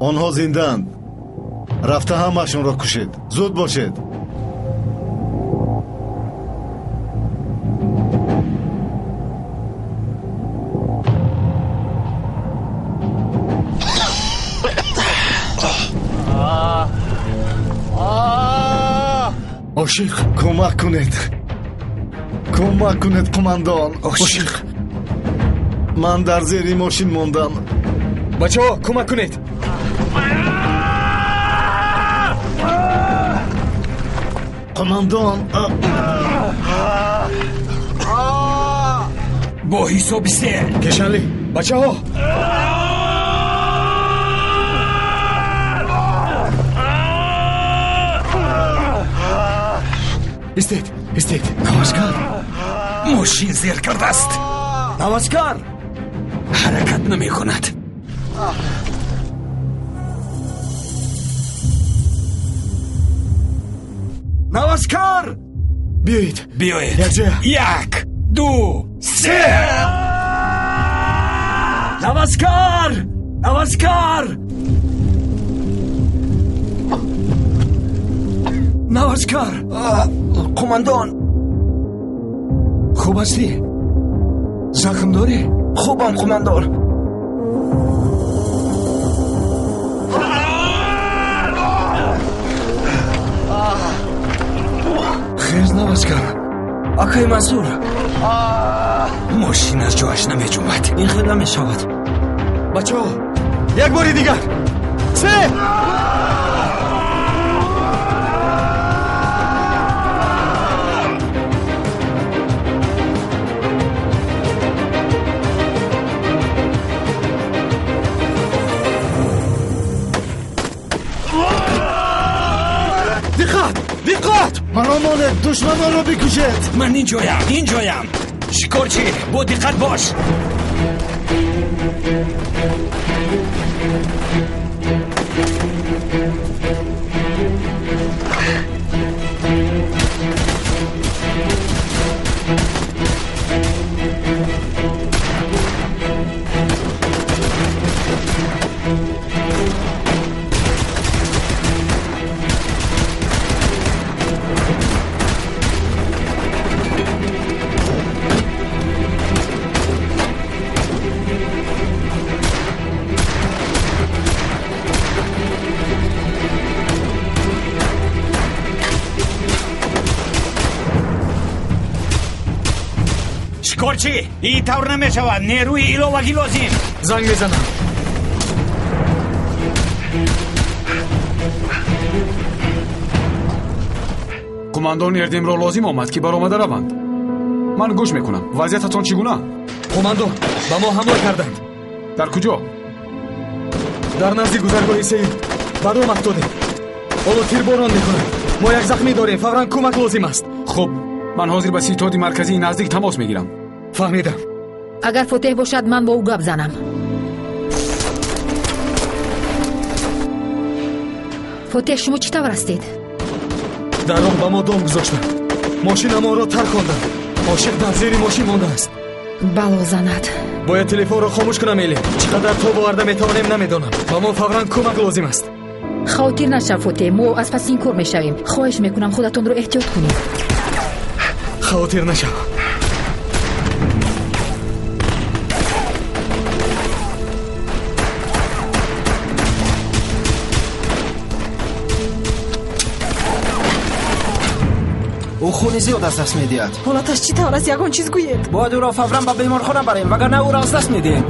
آنها زنده‌اند. رفته همه‌شون را کشید. زود باشید. عاشق کمک کنید. کمک کنید قماندان. عاشق من در زیر ماشین موندم. بچه ها کمک کنید. قماندان با حساب سه کشنلی. بچه ها استید. نمازکار ماشین زیر کرده است. نمازکار حرکت نمی کند. نمازکار بیایید. یک دو سه. نمازکار قماندان خوب هستی؟ زخم داری؟ خوبم قماندان. خیز نمازکار. آقای منصور ماشین از جاش نمی جومد. این خیلی نمی شود. بچه ها یک باری دیگر. سه. دقت مرامانه دشمنان را بکشید. من اینجایم. شکارچی با دقت باش. شکارچی این طور نمی شود. نیروی ایلووگی لازم. زنگ بزنم. قماندان اردم را لازم آمد که برآمده روند. من گوش میکنم. وضعیتتان چگونه؟ قماندان با ما حمله کردند. در کجا؟ در نزدیک گذرگاه سید. بعد افتادیم. حالا تیرباران میکنند. ما یک زخمی داریم. فوراً کمک لازم است. خب من حاضر به ستاد مرکزی نزدیک تماس میگیرم. فهمیدم. اگر فتح باشد من با او گپ زنم. فتح شما چی طور هستید؟ در راه با ما دام گذاشتند. ماشین ما را ترکاندند. عاشق در زیر ماشین مانده است. بلا زند. باید تلفن را خاموش کنم ایلی. چقدر تو باورده میتوانیم نمیدانم. با ما فوراً کمک لازم است. خاطر نشه فتح. ما از پس این کار میشویم. خواهش میکنم خودتون رو احتیاط کنید. خاطر نشه. او خون زیاد از دست میدهد. حالتش چی طور است؟ یگان چیز گویید. باید او را فوراً به بیمارخانه بریم وگرنه او را از دست میدهیم.